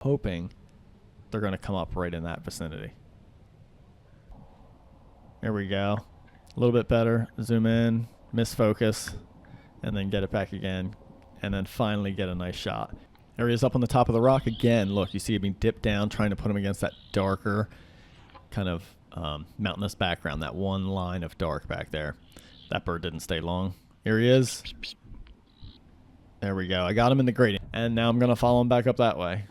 hoping they're going to come up right in that vicinity. There we go. A little bit better. Zoom in, miss focus, and then get it back again, and then finally get a nice shot. There he is up on the top of the rock again. Look, you see him dip down, trying to put him against that darker kind of mountainous background, that one line of dark back there. That bird didn't stay long. Here he is. There we go. I got him in the gradient, and now I'm going to follow him back up that way.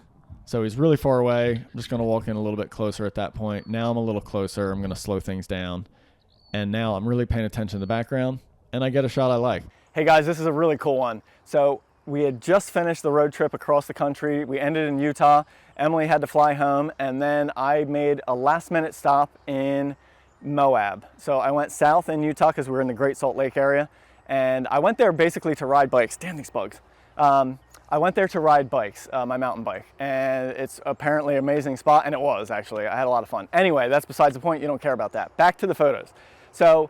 So he's really far away. I'm just going to walk in a little bit closer at that point. Now I'm a little closer. I'm going to slow things down. And now I'm really paying attention to the background, and I get a shot I like. Hey guys, this is a really cool one. So we had just finished the road trip across the country. We ended in Utah. Emily had to fly home, and then I made a last-minute stop in Moab. So I went south in Utah because we were in the Great Salt Lake area, and I went there basically to ride bikes. Damn these bugs. I went there to ride bikes, my mountain bike, and it's apparently an amazing spot, and it was actually. I had a lot of fun. Anyway, that's besides the point. You don't care about that. Back to the photos. So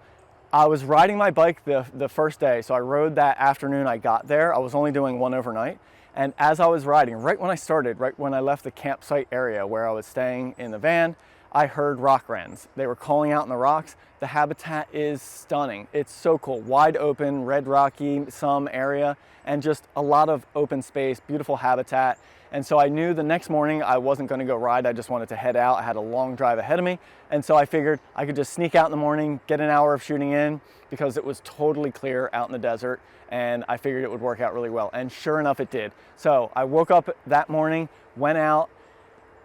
I was riding my bike the first day, so I rode that afternoon I got there. I was only doing one overnight, and as I was riding, right when I started, right when I left the campsite area where I was staying in the van, I heard rock wrens. They were calling out in the rocks. The habitat is stunning. It's so cool. Wide open, red rocky, some area, and just a lot of open space, beautiful habitat. And so I knew the next morning I wasn't going to go ride. I just wanted to head out. I had a long drive ahead of me. And so I figured I could just sneak out in the morning, get an hour of shooting in, because it was totally clear out in the desert. And I figured it would work out really well. And sure enough, it did. So I woke up that morning, went out,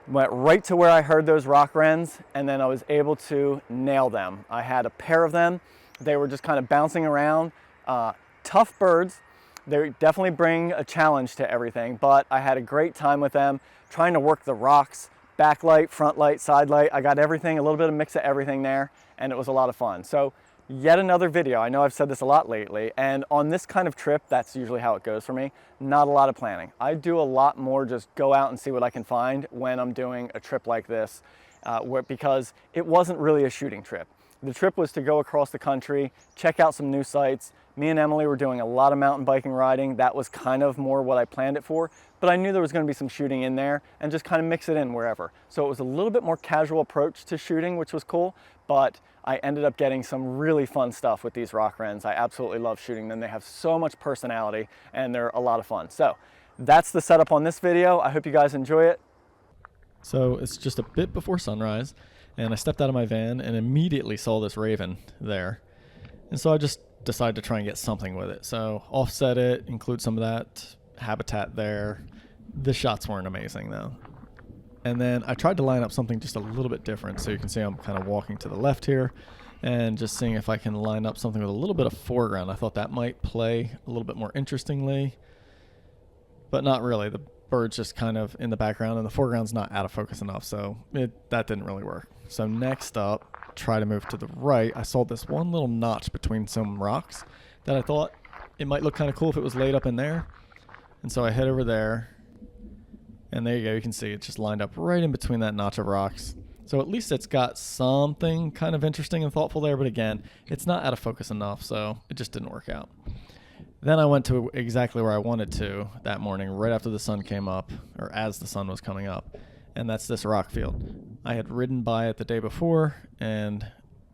went right to where I heard those rock wrens, and then I was able to nail them. I had a pair of them. They were just kind of bouncing around. Tough birds. They definitely bring a challenge to everything, but I had a great time with them, trying to work the rocks, backlight, front light, side light. I got everything, a little bit of mix of everything there, and it was a lot of fun. So yet another video. I know I've said this a lot lately, and on this kind of trip, that's usually how it goes for me. Not a lot of planning. I do a lot more just go out and see what I can find when I'm doing a trip like this, because it wasn't really a shooting trip. The trip was to go across the country, check out some new sites. Me and Emily were doing a lot of mountain biking riding. That was kind of more what I planned it for, but I knew there was going to be some shooting in there and just kind of mix it in wherever. So it was a little bit more casual approach to shooting, which was cool, but I ended up getting some really fun stuff with these rock wrens. I absolutely love shooting them. They have so much personality and they're a lot of fun. So that's the setup on this video. I hope you guys enjoy it. So it's just a bit before sunrise, and I stepped out of my van and immediately saw this raven there. And so I just decided to try and get something with it. So offset it, include some of that habitat there. The shots weren't amazing though. And then I tried to line up something just a little bit different. So you can see I'm kind of walking to the left here and just seeing if I can line up something with a little bit of foreground. I thought that might play a little bit more interestingly, but not really. The bird's just kind of in the background and the foreground's not out of focus enough. So that didn't really work. So next up, try to move to the right. I saw this one little notch between some rocks that I thought it might look kind of cool if it was laid up in there. And so I head over there, and there you go. You can see it's just lined up right in between that notch of rocks. So at least it's got something kind of interesting and thoughtful there, but again, it's not out of focus enough, so it just didn't work out. Then I went to exactly where I wanted to that morning, right after the sun came up, or as the sun was coming up, and that's this rock field. I had ridden by it the day before, and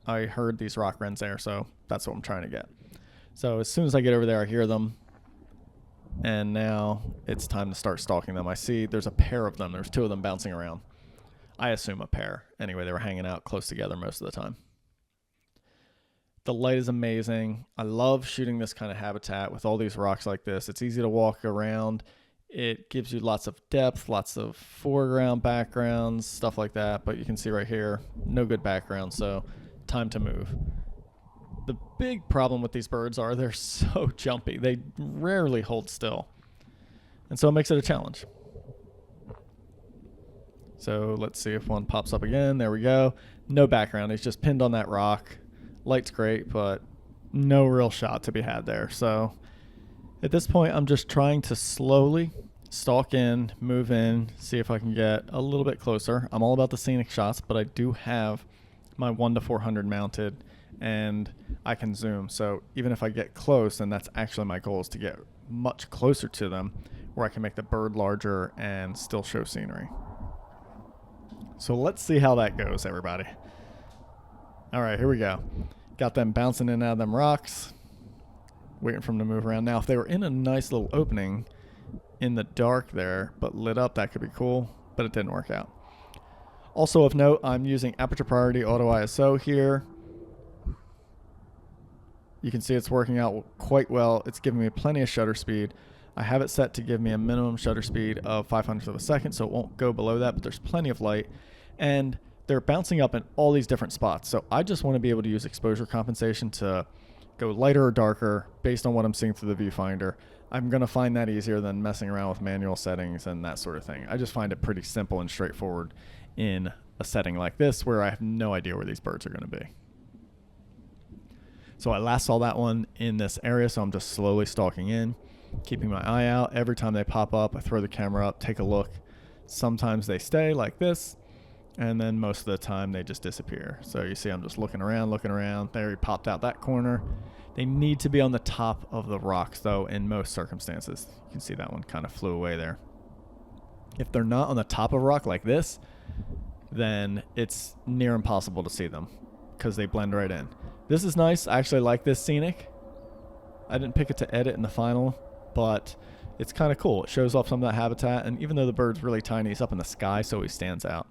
I heard these rock wrens there, so that's what I'm trying to get. So as soon as I get over there, I hear them, and now it's time to start stalking them. I see there's a pair of them. There's two of them bouncing around. I assume a pair. Anyway, they were hanging out close together most of the time. The light is amazing. I love shooting this kind of habitat with all these rocks like this. It's easy to walk around. It gives you lots of depth, lots of foreground, backgrounds, stuff like that. But you can see right here, no good background, so time to move. The big problem with these birds are they're so jumpy. They rarely hold still. And so it makes it a challenge. So let's see if one pops up again. There we go. No background. He's just pinned on that rock. Light's great, but no real shot to be had there. So at this point, I'm just trying to slowly stalk in, move in, see if I can get a little bit closer. I'm all about the scenic shots, but I do have my 1-400 mounted, and I can zoom. So even if I get close, and that's actually my goal, is to get much closer to them, where I can make the bird larger and still show scenery. So let's see how that goes, everybody. All right, here we go. Got them bouncing in and out of them rocks, waiting for them to move around. Now, if they were in a nice little opening in the dark there, but lit up, that could be cool, but it didn't work out. Also of note, I'm using aperture priority auto ISO here. You can see it's working out quite well. It's giving me plenty of shutter speed. I have it set to give me a minimum shutter speed of 500th of a second, so it won't go below that, but there's plenty of light. And they're bouncing up in all these different spots. So I just want to be able to use exposure compensation to go lighter or darker based on what I'm seeing through the viewfinder. I'm going to find that easier than messing around with manual settings and that sort of thing. I just find it pretty simple and straightforward in a setting like this where I have no idea where these birds are going to be. So I last saw that one in this area, so I'm just slowly stalking in, keeping my eye out. Every time they pop up, I throw the camera up, take a look. Sometimes they stay like this, and then most of the time they just disappear. So you see I'm just looking around. There he popped out that corner. They need to be on the top of the rocks, though, in most circumstances. You can see that one kind of flew away there. If they're not on the top of a rock like this, then it's near impossible to see them because they blend right in. This is nice. I actually like this scenic. I didn't pick it to edit in the final, but it's kind of cool. It shows off some of that habitat, and even though the bird's really tiny, he's up in the sky, so he stands out.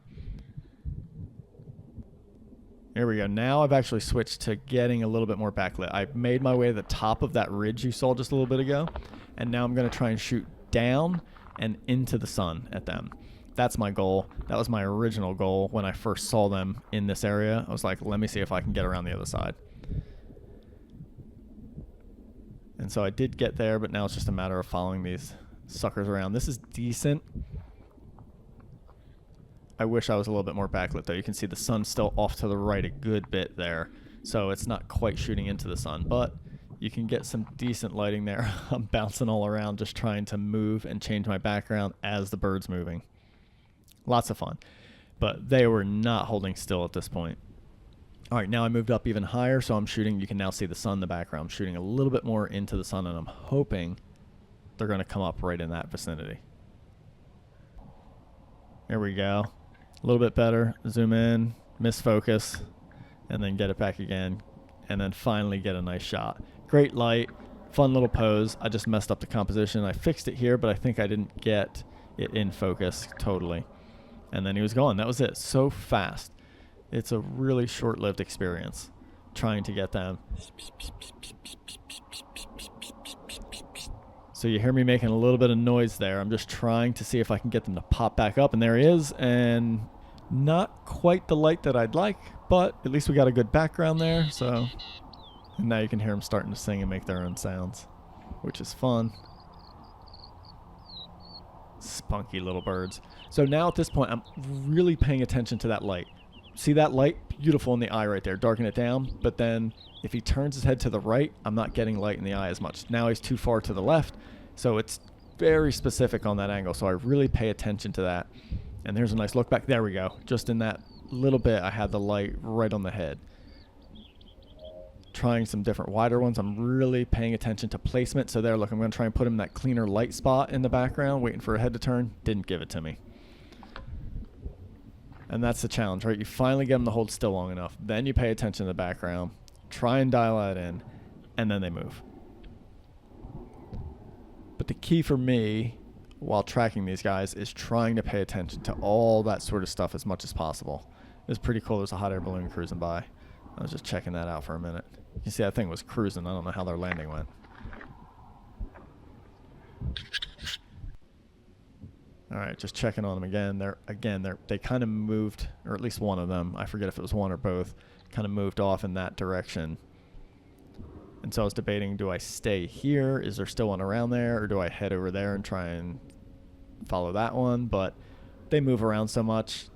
Here we go. Now I've actually switched to getting a little bit more backlit. I made my way to the top of that ridge you saw just a little bit ago, and now I'm going to try and shoot down and into the sun at them. That's my goal. That was my original goal when I first saw them in this area. I was like, let me see if I can get around the other side. And so I did get there, but now it's just a matter of following these suckers around. This is decent. I wish I was a little bit more backlit, though. You can see the sun's still off to the right a good bit there, so it's not quite shooting into the sun, but you can get some decent lighting there. I'm bouncing all around just trying to move and change my background as the bird's moving. Lots of fun, but they were not holding still at this point. All right, now I moved up even higher, so I'm shooting. You can now see the sun in the background. I'm shooting a little bit more into the sun, and I'm hoping they're going to come up right in that vicinity. There we go. A little bit better. Zoom in, miss focus, and then get it back again, and then finally get a nice shot. Great light, fun little pose. I just messed up the composition. I fixed it here, but I think I didn't get it in focus totally. And then he was gone. That was it. So fast. It's a really short-lived experience trying to get them. So you hear me making a little bit of noise there. I'm just trying to see if I can get them to pop back up, and there he is. And not quite the light that I'd like, but at least we got a good background there. So, and now you can hear them starting to sing and make their own sounds, which is fun. Spunky little birds. So now at this point, I'm really paying attention to that light. See that light? Beautiful in the eye right there. Darken it down. But then if he turns his head to the right, I'm not getting light in the eye as much. Now he's too far to the left. So it's very specific on that angle. So I really pay attention to that. And there's a nice look back. There we go. Just in that little bit, I had the light right on the head. Trying some different wider ones. I'm really paying attention to placement. So there, look, I'm going to try and put him in that cleaner light spot in the background, waiting for a head to turn. Didn't give it to me. And that's the challenge, right? You finally get them to hold still long enough. Then you pay attention to the background, try and dial that in, and then they move. But the key for me while tracking these guys is trying to pay attention to all that sort of stuff as much as possible. It was pretty cool. There's a hot air balloon cruising by. I was just checking that out for a minute. You can see that thing was cruising. I don't know how their landing went. All right, just checking on them again. They kind of moved, or at least one of them. I forget if it was one or both. Kind of moved off in that direction. And so I was debating, do I stay here? Is there still one around there, or do I head over there and try and follow that one? But they move around so much,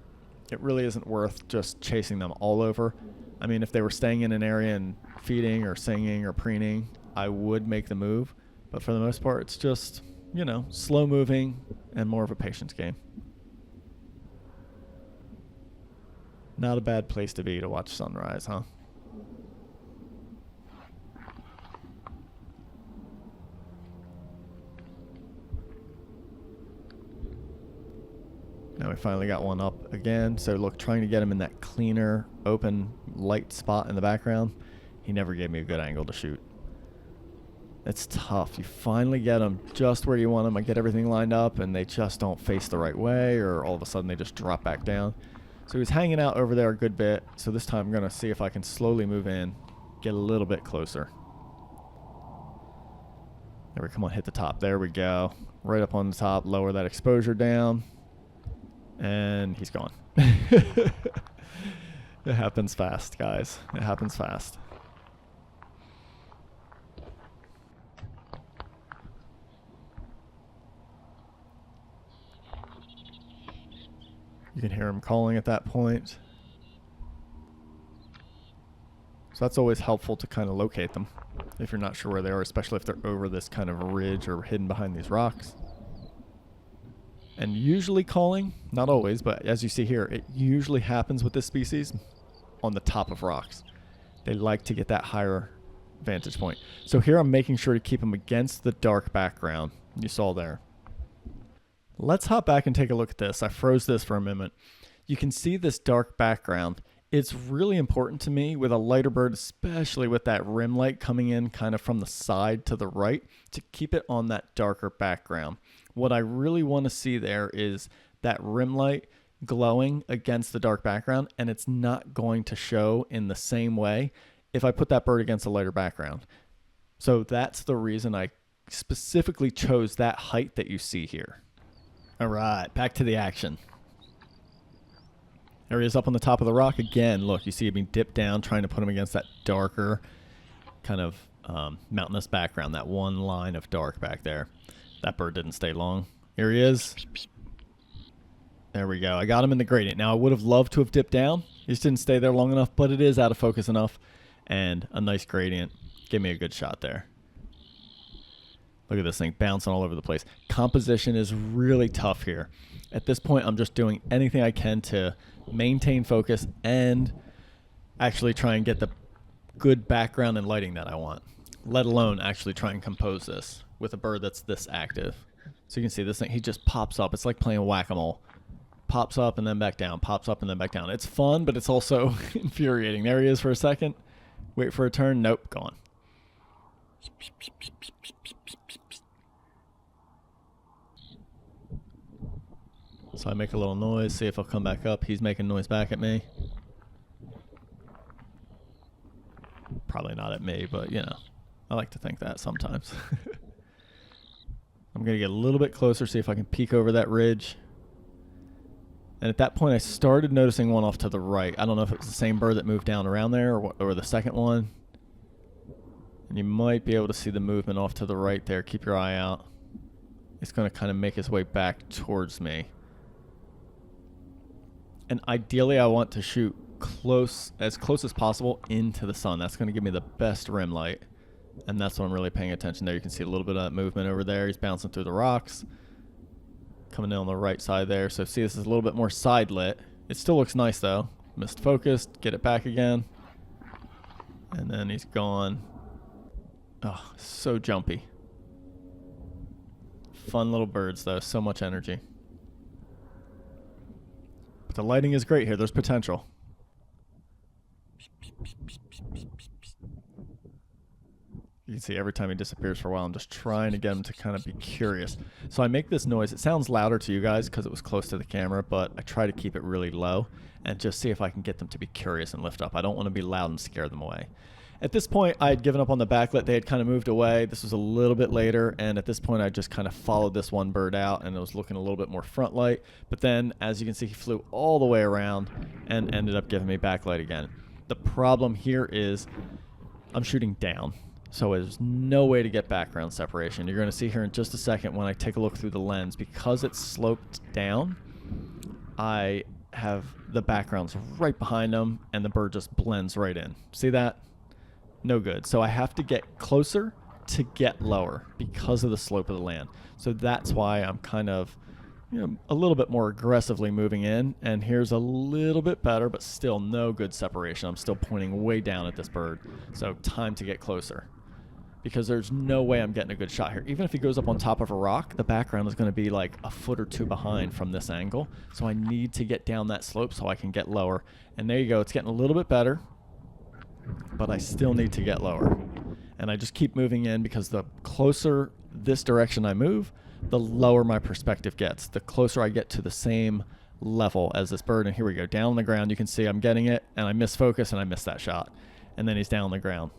it really isn't worth just chasing them all over. I mean, if they were staying in an area and feeding or singing or preening, I would make the move. But for the most part, it's just, you know, slow moving and more of a patience game. Not a bad place to be to watch sunrise, huh? we finally got one up again. So look, trying to get him in that cleaner, open, light spot in the background. He never gave me a good angle to shoot. It's tough. You finally get them just where you want them. I get everything lined up, and they just don't face the right way, or all of a sudden they just drop back down. So he's hanging out over there a good bit. So this time I'm going to see if I can slowly move in, get a little bit closer. There we come on, hit the top. There we go. Right up on the top, lower that exposure down, and he's gone. It happens fast, guys. It happens fast. You can hear him calling at that point. So that's always helpful to kind of locate them if you're not sure where they are, especially if they're over this kind of ridge or hidden behind these rocks. And usually calling, not always, but as you see here, it usually happens with this species on the top of rocks. They like to get that higher vantage point. So here I'm making sure to keep them against the dark background you saw there. Let's hop back and take a look at this. I froze this for a moment. You can see this dark background. It's really important to me with a lighter bird, especially with that rim light coming in kind of from the side to the right, to keep it on that darker background. What I really want to see there is that rim light glowing against the dark background, and it's not going to show in the same way if I put that bird against a lighter background. So that's the reason I specifically chose that height that you see here. All right, back to the action. There he is up on the top of the rock again. Look, you see him being dipped down, trying to put him against that darker kind of mountainous background, that one line of dark back there. That bird didn't stay long. Here he is. There we go. I got him in the gradient. Now, I would have loved to have dipped down. He just didn't stay there long enough, but it is out of focus enough. And a nice gradient. Gave me a good shot there. Look at this thing bouncing all over the place. Composition is really tough here. At this point, I'm just doing anything I can to maintain focus and actually try and get the good background and lighting that I want, let alone actually try and compose this with a bird that's this active. So you can see this thing, he just pops up. It's like playing whack-a-mole. Pops up and then back down, pops up and then back down. It's fun, but it's also infuriating. There he is for a second. Wait for a turn. Nope, gone. So I make a little noise, see if he'll come back up. He's making noise back at me. Probably not at me, but you know, I like to think that sometimes. I'm going to get a little bit closer, see if I can peek over that ridge. And at that point, I started noticing one off to the right. I don't know if it was the same bird that moved down around there or the second one. And you might be able to see the movement off to the right there. Keep your eye out. It's going to kind of make his way back towards me. And ideally, I want to shoot as close as possible into the sun. That's going to give me the best rim light. And that's what I'm really paying attention there. You can see a little bit of that movement over there. He's bouncing through the rocks. Coming in on the right side there. So see, this is a little bit more side lit. It still looks nice though. Missed focus. Get it back again. And then he's gone. Oh, so jumpy. Fun little birds though. So much energy. But the lighting is great here. There's potential. You can see every time he disappears for a while, I'm just trying to get him to kind of be curious. So I make this noise. It sounds louder to you guys because it was close to the camera, but I try to keep it really low and just see if I can get them to be curious and lift up. I don't want to be loud and scare them away. At this point, I had given up on the backlit. They had kind of moved away. This was a little bit later, and at this point, I just kind of followed this one bird out, and it was looking a little bit more front light. But then, as you can see, he flew all the way around and ended up giving me backlight again. The problem here is I'm shooting down. So there's no way to get background separation. You're going to see here in just a second when I take a look through the lens. Because it's sloped down, I have the backgrounds right behind them, and the bird just blends right in. See that? No good. So I have to get closer to get lower because of the slope of the land. So that's why I'm kind of, a little bit more aggressively moving in. And here's a little bit better, but still no good separation. I'm still pointing way down at this bird. So time to get closer. because there's no way I'm getting a good shot here. Even if he goes up on top of a rock, the background is going to be like a foot or two behind from this angle. So I need to get down that slope so I can get lower. And there you go. It's getting a little bit better, but I still need to get lower. And I just keep moving in because the closer this direction I move, the lower my perspective gets. The closer I get to the same level as this bird. And here we go. Down on the ground, you can see I'm getting it, and I miss focus, and I miss that shot. And then he's down on the ground.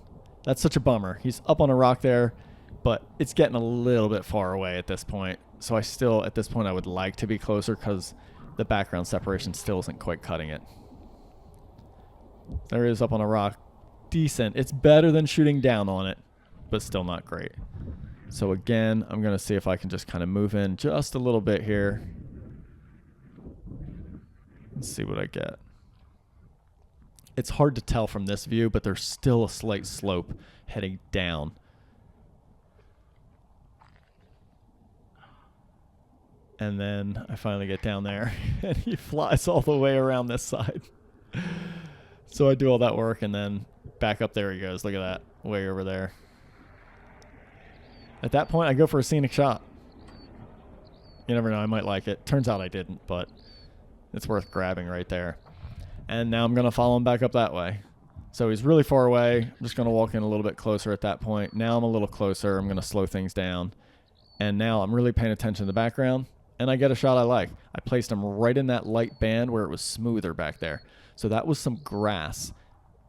That's such a bummer. He's up on a rock there, but it's getting a little bit far away at this point. So I still, at this point, I would like to be closer because the background separation still isn't quite cutting it. There he is up on a rock. Decent. It's better than shooting down on it, but still not great. So again, I'm going to see if I can just kind of move in just a little bit here and see what I get. It's hard to tell from this view, but there's still a slight slope heading down. And then I finally get down there, and he flies all the way around this side. So I do all that work, and then back up there he goes. Look at that, way over there. At that point, I go for a scenic shot. You never know, I might like it. Turns out I didn't, but it's worth grabbing right there. And now I'm going to follow him back up that way. So he's really far away. I'm just going to walk in a little bit closer at that point. Now I'm a little closer. I'm going to slow things down. And now I'm really paying attention to the background. And I get a shot I like. I placed him right in that light band where it was smoother back there. So that was some grass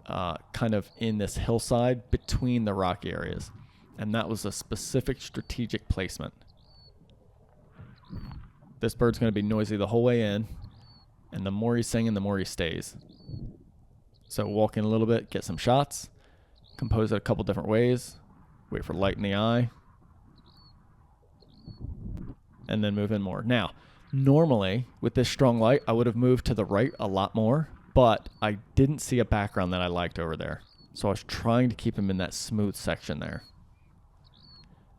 kind of in this hillside between the rocky areas. And that was a specific strategic placement. This bird's going to be noisy the whole way in. And the more he's singing, the more he stays. So walk in a little bit, get some shots, compose it a couple different ways, wait for light in the eye, and then move in more. Now, normally, with this strong light, I would have moved to the right a lot more, but I didn't see a background that I liked over there. So I was trying to keep him in that smooth section there.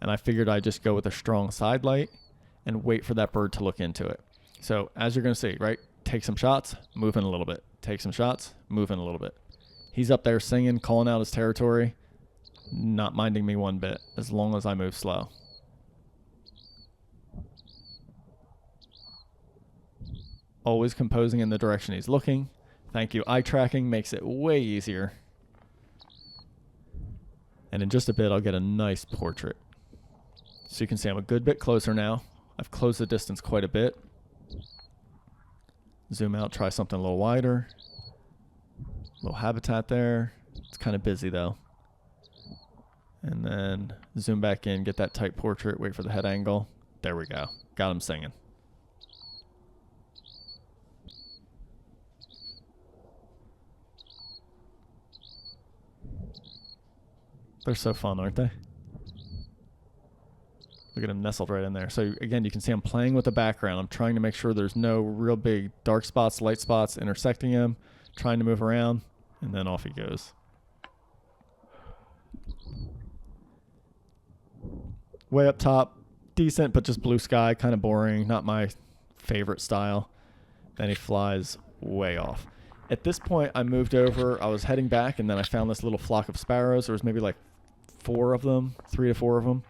And I figured I'd just go with a strong side light and wait for that bird to look into it. So as you're going to see, right? Take some shots, move in a little bit. Take some shots, move in a little bit. He's up there singing, calling out his territory, not minding me one bit, as long as I move slow. Always composing in the direction he's looking. Thank you. Eye tracking makes it way easier. And in just a bit, I'll get a nice portrait. So you can see I'm a good bit closer now. I've closed the distance quite a bit. Zoom out, try something a little wider. Little habitat there. It's kind of busy though. And then zoom back in, get that tight portrait, wait for the head angle. There we go. Got him singing. They're so fun, aren't they? Look at him nestled right in there. So again, you can see I'm playing with the background. I'm trying to make sure there's no real big dark spots, light spots intersecting him, trying to move around, and then off he goes. Way up top, decent, but just blue sky, kind of boring, not my favorite style. Then he flies way off. At this point, I moved over, I was heading back, and then I found this little flock of sparrows. There was maybe like 4 of them, 3 to 4 of them.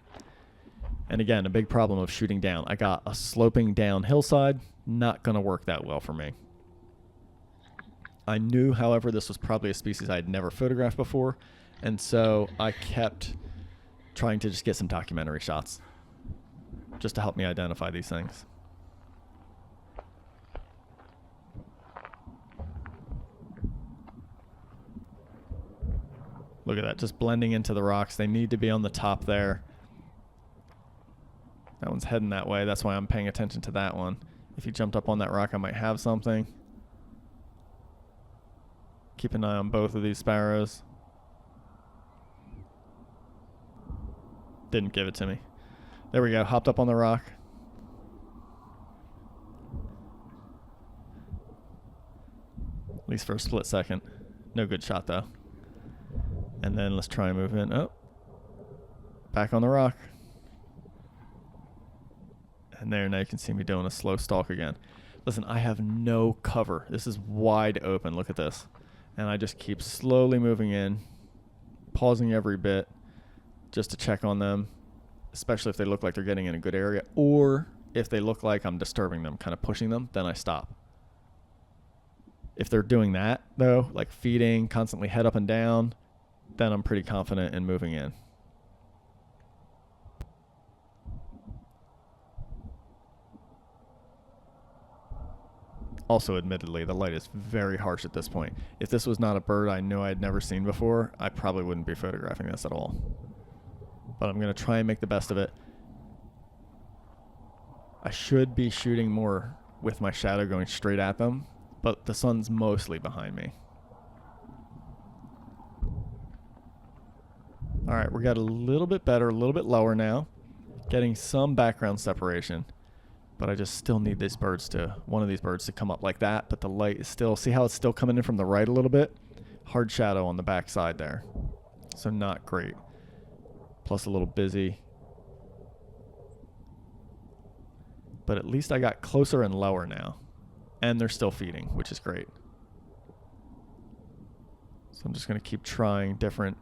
And again, a big problem of shooting down. I got a sloping down hillside, not going to work that well for me. I knew, however, this was probably a species I had never photographed before, and so I kept trying to just get some documentary shots just to help me identify these things. Look at that, just blending into the rocks. They need to be on the top there. That one's heading that way. That's why I'm paying attention to that one. If he jumped up on that rock, I might have something. Keep an eye on both of these sparrows. Didn't give it to me. There we go. Hopped up on the rock. At least for a split second. No good shot, though. And then let's try and move in. Oh. Back on the rock. And there, now you can see me doing a slow stalk again. Listen, I have no cover. This is wide open. Look at this. And I just keep slowly moving in, pausing every bit, just to check on them, especially if they look like they're getting in a good area, or if they look like I'm disturbing them, kind of pushing them, then I stop. If they're doing that, though, like feeding, constantly head up and down, then I'm pretty confident in moving in. Also, admittedly, the light is very harsh at this point. If this was not a bird I knew I had never seen before, I probably wouldn't be photographing this at all. But I'm going to try and make the best of it. I should be shooting more with my shadow going straight at them, but the sun's mostly behind me. All right, we got a little bit better, a little bit lower now, getting some background separation. But I just still need these birds one of these birds to come up like that. But the light is still, see how it's still coming in from the right a little bit? Hard shadow on the back side there. So not great. Plus a little busy. But at least I got closer and lower now. And they're still feeding, which is great. So I'm just going to keep trying different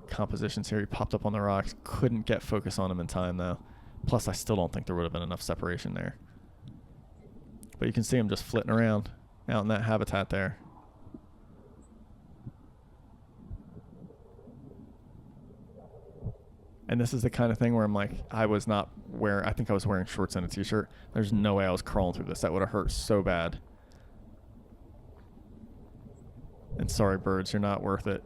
compositions here. He popped up on the rocks. Couldn't get focus on him in time though. Plus, I still don't think there would have been enough separation there. But you can see him just flitting around out in that habitat there. And this is the kind of thing where I'm like, I think I was wearing shorts and a t-shirt. There's no way I was crawling through this. That would have hurt so bad. And sorry, birds, you're not worth it.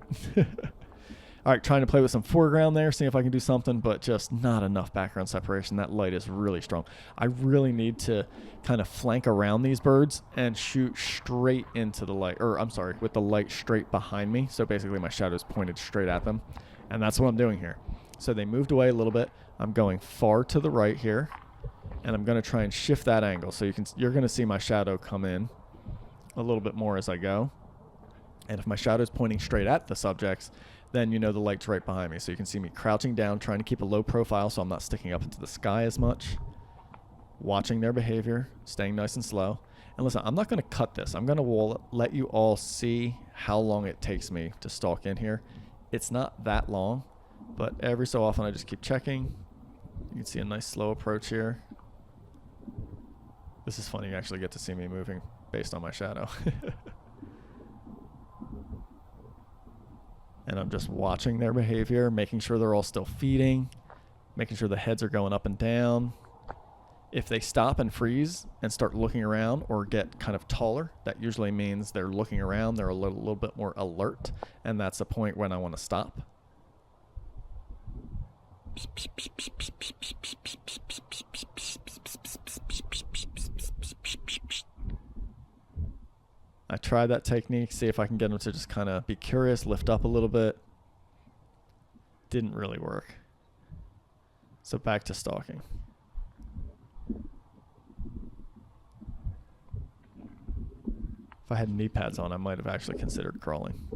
All right, trying to play with some foreground there, see if I can do something, but just not enough background separation. That light is really strong. I really need to kind of flank around these birds and shoot straight into the light, or I'm sorry, with the light straight behind me. So basically my shadow is pointed straight at them, and that's what I'm doing here. So they moved away a little bit. I'm going far to the right here, and I'm going to try and shift that angle. So you're going to see my shadow come in a little bit more as I go. And if my shadow is pointing straight at the subjects, then you know the light's right behind me. So you can see me crouching down, trying to keep a low profile so I'm not sticking up into the sky as much. Watching their behavior, staying nice and slow. And listen, I'm not going to cut this. I'm going to let you all see how long it takes me to stalk in here. It's not that long, but every so often I just keep checking. You can see a nice slow approach here. This is funny. You actually get to see me moving based on my shadow. And I'm just watching their behavior, making sure they're all still feeding, making sure the heads are going up and down. If they stop and freeze and start looking around or get kind of taller, that usually means they're looking around, they're a little bit more alert, and that's the point when I want to stop. I tried that technique, see if I can get them to just kind of be curious, lift up a little bit. Didn't really work. So back to stalking. If I had knee pads on, I might have actually considered crawling.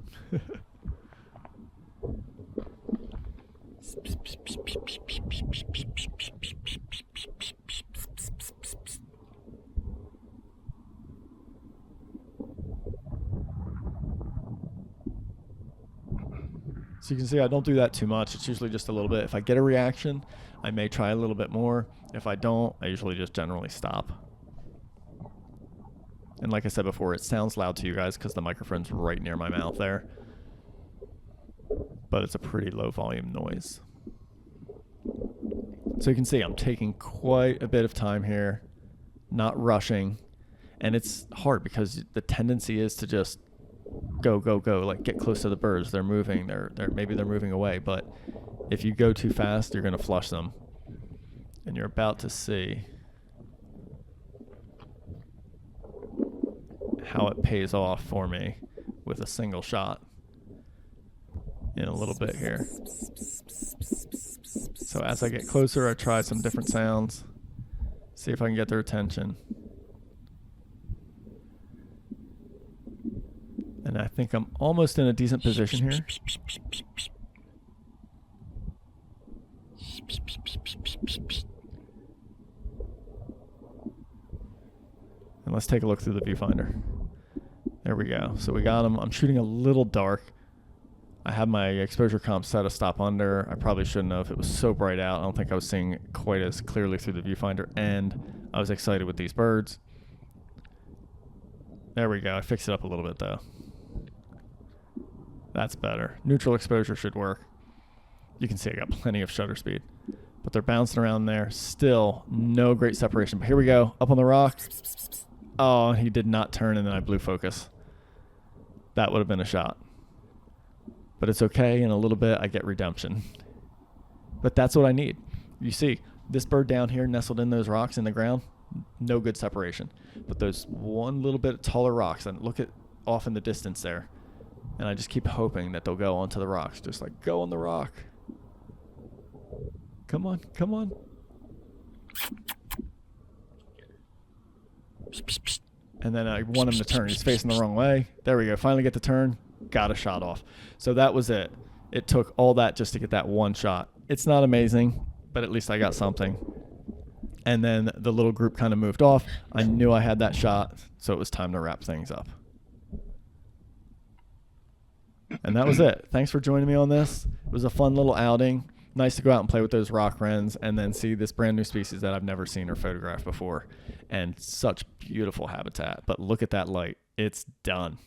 So you can see I don't do that too much. It's usually just a little bit. If I get a reaction, I may try a little bit more. If I don't, I usually just generally stop. And like I said before, it sounds loud to you guys because the microphone's right near my mouth there. But it's a pretty low volume noise. So you can see I'm taking quite a bit of time here, not rushing. And it's hard because the tendency is to just go, like get close to the birds. They're moving, maybe they're moving away, but if you go too fast, you're going to flush them. And you're about to see how it pays off for me with a single shot in a little bit here. So as I get closer, I try some different sounds, see if I can get their attention. And I think I'm almost in a decent position here. And let's take a look through the viewfinder. There we go. So we got him. I'm shooting a little dark. I had my exposure comp set a stop under. I probably shouldn't have. It was so bright out. I don't think I was seeing it quite as clearly through the viewfinder, and I was excited with these birds. There we go. I fixed it up a little bit though. That's better. Neutral exposure should work. You can see I got plenty of shutter speed, but they're bouncing around there. Still no great separation, but here we go. Up on the rock. Oh, he did not turn, and then I blew focus. That would have been a shot. But it's okay. In a little bit, I get redemption. But that's what I need. You see, this bird down here nestled in those rocks in the ground, no good separation. But those one little bit taller rocks, and look at off in the distance there. And I just keep hoping that they'll go onto the rocks. Just like, go on the rock. Come on, come on. And then I want him to turn. He's facing the wrong way. There we go. Finally get the turn. Got a shot off. So that was it. It took all that just to get that one shot. It's not amazing, but at least I got something. And then the little group kind of moved off. I knew I had that shot, so it was time to wrap things up. And that was it. Thanks for joining me on this. It was a fun little outing. Nice to go out and play with those rock wrens and then see this brand new species that I've never seen or photographed before. And such beautiful habitat. But look at that light. It's done.